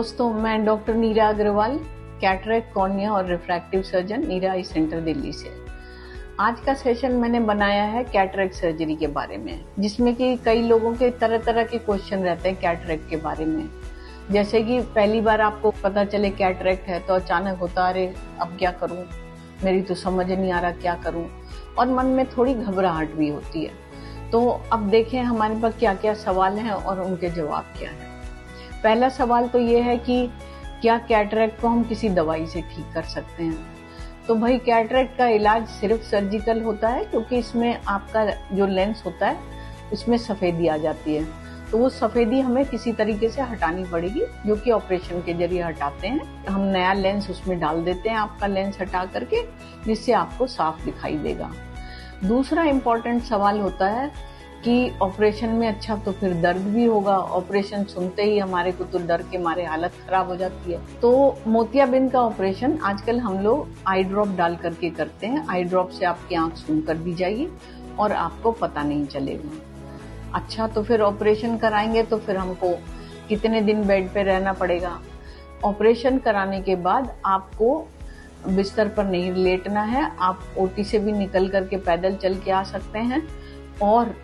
दोस्तों, मैं डॉक्टर नीरा Agarwal, cataract, cornea और रिफ्रैक्टिव सर्जन, नीरा आई सेंटर, दिल्ली से। आज का सेशन मैंने बनाया है कैटरेक्ट सर्जरी के बारे में, जिसमें कि कई लोगों के तरह तरह के क्वेश्चन रहते हैं कैटरेक्ट के बारे में। जैसे कि पहली बार आपको पता चले कैटरेक्ट है तो अचानक होता, अरे अब क्या करूं, मेरी तो समझ नहीं आ रहा क्या करूं, और मन में थोड़ी घबराहट भी होती है। तो अब देखें हमारे पास क्या क्या सवाल हैं और उनके जवाब क्या हैं। पहला सवाल तो ये है कि क्या कैटरेक्ट को हम किसी दवाई से ठीक कर सकते हैं? तो भाई, कैटरेक्ट का इलाज सिर्फ सर्जिकल होता है, क्योंकि इसमें आपका जो लेंस होता है उसमें सफेदी आ जाती है। तो वो सफेदी हमें किसी तरीके से हटानी पड़ेगी, जो कि ऑपरेशन के जरिए हटाते हैं। हम नया लेंस उसमें डाल देते हैं, आपका लेंस हटा करके, जिससे आपको साफ दिखाई देगा। दूसरा इम्पोर्टेंट सवाल होता है कि ऑपरेशन में अच्छा तो फिर दर्द भी होगा। ऑपरेशन सुनते ही हमारे को तो डर के मारे हालत खराब हो जाती है। तो मोतियाबिंद का ऑपरेशन आजकल हम लोग आई ड्रॉप डाल करके करते हैं। आई ड्रॉप से आपकी आंख सूंघ कर दी जाएगी और आपको पता नहीं चलेगा। अच्छा, तो फिर ऑपरेशन कराएंगे तो फिर हमको कितने दिन बेड पे रहना पड़ेगा? ऑपरेशन कराने के बाद आपको बिस्तर पर नहीं लेटना है। आप ओटी से भी निकल करके पैदल चल के आ सकते हैं, और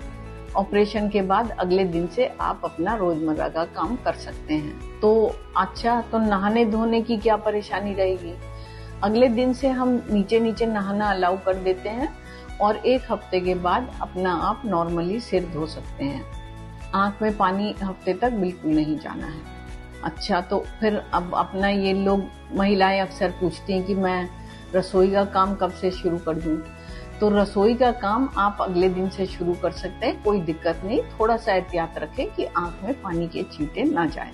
ऑपरेशन के बाद अगले दिन से आप अपना रोजमर्रा का काम कर सकते हैं। तो अच्छा, तो नहाने धोने की क्या परेशानी रहेगी? अगले दिन से हम नीचे नीचे नहाना अलाउ कर देते हैं, और 1 हफ्ते के बाद अपना आप नॉर्मली सिर धो सकते हैं। आंख में पानी हफ्ते तक बिल्कुल नहीं जाना है। अच्छा, तो फिर अब अपना ये लोग महिलाएं अक्सर पूछती हैं कि मैं रसोई का काम कब से शुरू कर दूं? तो रसोई का काम आप अगले दिन से शुरू कर सकते हैं, कोई दिक्कत नहीं। थोड़ा सा एहतियात रखें कि आंख में पानी के छींटे ना जाएं,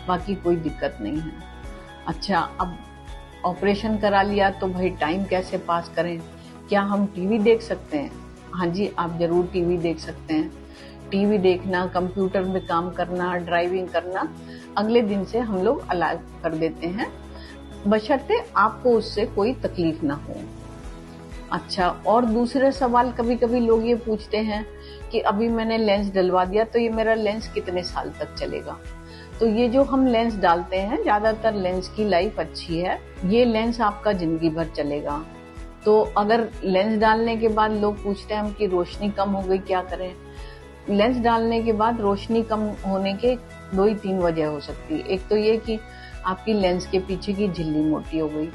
बाकी कोई दिक्कत नहीं है। अच्छा, अब ऑपरेशन करा लिया तो भाई टाइम कैसे पास करें? क्या हम टीवी देख सकते हैं? हाँ जी, आप जरूर टीवी देख सकते हैं। टीवी देखना, कंप्यूटर में काम करना, ड्राइविंग करना अगले दिन से हम लोग अलाउ कर देते हैं, बशर्ते आपको उससे कोई तकलीफ ना हो। अच्छा, और दूसरे सवाल कभी कभी लोग ये पूछते हैं कि अभी मैंने लेंस डलवा दिया तो ये मेरा लेंस कितने साल तक चलेगा? तो ये जो हम लेंस डालते हैं, ज्यादातर लेंस की लाइफ अच्छी है। ये लेंस आपका जिंदगी भर चलेगा। तो अगर लेंस डालने के बाद लोग पूछते हैं हम कि रोशनी कम हो गई, क्या करें? लेंस डालने के बाद रोशनी कम होने के 2 ही 3 वजह हो सकती है। एक तो ये कि आपकी लेंस के पीछे की झिल्ली मोटी हो गई।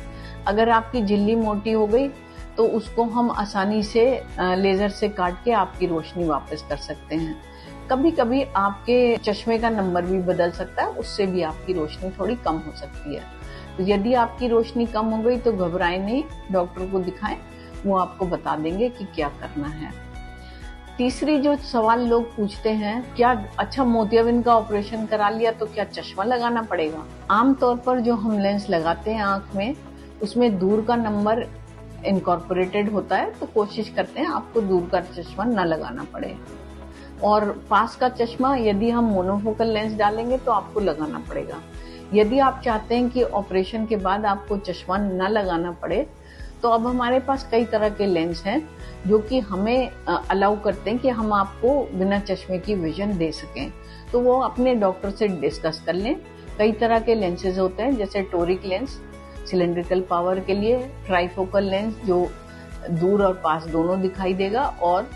अगर आपकी झिल्ली मोटी हो गई तो उसको हम आसानी से लेजर से काट के आपकी रोशनी वापस कर सकते हैं। कभी कभी आपके चश्मे का नंबर भी बदल सकता है, उससे भी आपकी रोशनी थोड़ी कम हो सकती है। तो यदि आपकी रोशनी कम हो गई तो घबराएं नहीं, डॉक्टर को दिखाएं, वो आपको बता देंगे कि क्या करना है। तीसरी जो सवाल लोग पूछते हैं, क्या अच्छा मोतियाबिंद का ऑपरेशन करा लिया तो क्या चश्मा लगाना पड़ेगा? आमतौर पर जो हम लेंस लगाते हैं आंख में, उसमें दूर का नंबर इनकॉर्पोरेटेड होता है, तो कोशिश करते हैं आपको दूर का चश्मा न लगाना पड़े। और पास का चश्मा यदि हम मोनोफोकल लेंस डालेंगे तो आपको लगाना पड़ेगा। यदि आप चाहते हैं कि ऑपरेशन के बाद आपको चश्मा न लगाना पड़े, तो अब हमारे पास कई तरह के लेंस हैं जो कि हमें अलाउ करते हैं कि हम आपको बिना चश्मे की विजन दे सकें। तो वो अपने डॉक्टर से डिस्कस कर लें। कई तरह के लेंसेज होते हैं, जैसे टोरिक लेंस सिलेंड्रिकल पावर के लिए, ट्राइफोकल लेंस जो दूर और पास दोनों दिखाई देगा, और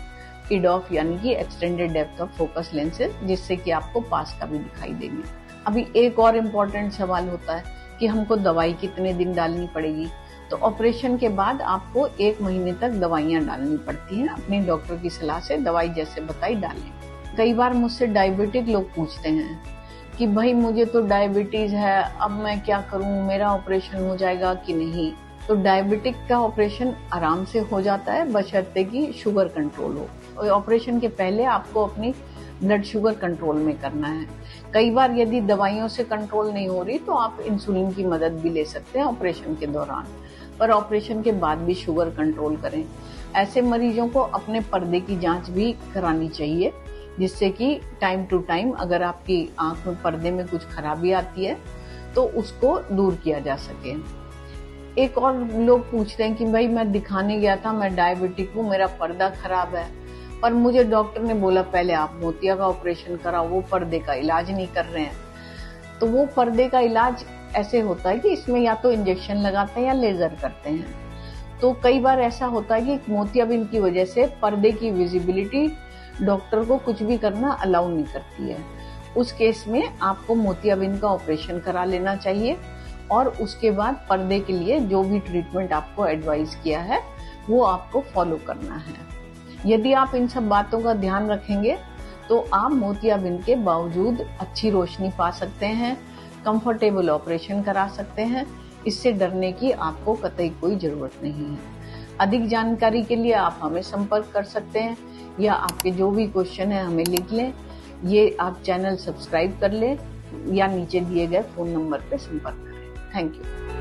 इडॉफ यानी कि extended depth of focus lenses, जिससे कि आपको पास का भी दिखाई देंगे। अभी एक और इम्पोर्टेंट सवाल होता है कि हमको दवाई कितने दिन डालनी पड़ेगी? तो ऑपरेशन के बाद आपको 1 महीने तक दवाइयां डालनी पड़ती हैं। अपने डॉक्टर की सलाह से दवाई जैसे बताई डालें। कई बार मुझसे डायबिटिक लोग पूछते हैं कि भाई मुझे तो डायबिटीज है, अब मैं क्या करूं, मेरा ऑपरेशन हो जाएगा कि नहीं? तो डायबिटिक का ऑपरेशन आराम से हो जाता है, बशर्ते कि शुगर कंट्रोल हो। ऑपरेशन के पहले आपको अपनी ब्लड शुगर कंट्रोल में करना है। कई बार यदि दवाइयों से कंट्रोल नहीं हो रही तो आप इंसुलिन की मदद भी ले सकते हैं ऑपरेशन के दौरान, पर ऑपरेशन के बाद भी शुगर कंट्रोल करें। ऐसे मरीजों को अपने पर्दे की जांच भी करानी चाहिए, जिससे कि टाइम टू टाइम अगर आपकी आंख में पर्दे में कुछ खराबी आती है तो उसको दूर किया जा सके। एक और लोग पूछते हैं कि भाई मैं दिखाने गया था, मैं डायबिटिक हूँ, मेरा पर्दा खराब है, पर मुझे डॉक्टर ने बोला पहले आप मोतिया का ऑपरेशन कराओ, वो पर्दे का इलाज नहीं कर रहे हैं। तो वो पर्दे का इलाज ऐसे होता है कि इसमें या तो इंजेक्शन लगाते हैं या लेजर करते हैं। तो कई बार ऐसा होता है कि मोतियाबिंद की वजह से पर्दे की विजिबिलिटी डॉक्टर को कुछ भी करना अलाउ नहीं करती है। उस केस में आपको मोतियाबिंद का ऑपरेशन करा लेना चाहिए और उसके बाद पर्दे के लिए जो भी ट्रीटमेंट आपको एडवाइस किया है वो आपको फॉलो करना है। यदि आप इन सब बातों का ध्यान रखेंगे तो आप मोतियाबिंद के बावजूद अच्छी रोशनी पा सकते हैं, कंफर्टेबल ऑपरेशन करा सकते हैं। इससे डरने की आपको कतई कोई जरूरत नहीं है। अधिक जानकारी के लिए आप हमें संपर्क कर सकते हैं या आपके जो भी क्वेश्चन है हमें लिख लें। ये आप चैनल सब्सक्राइब कर लें या नीचे दिए गए फोन नंबर पर संपर्क करें। Thank you.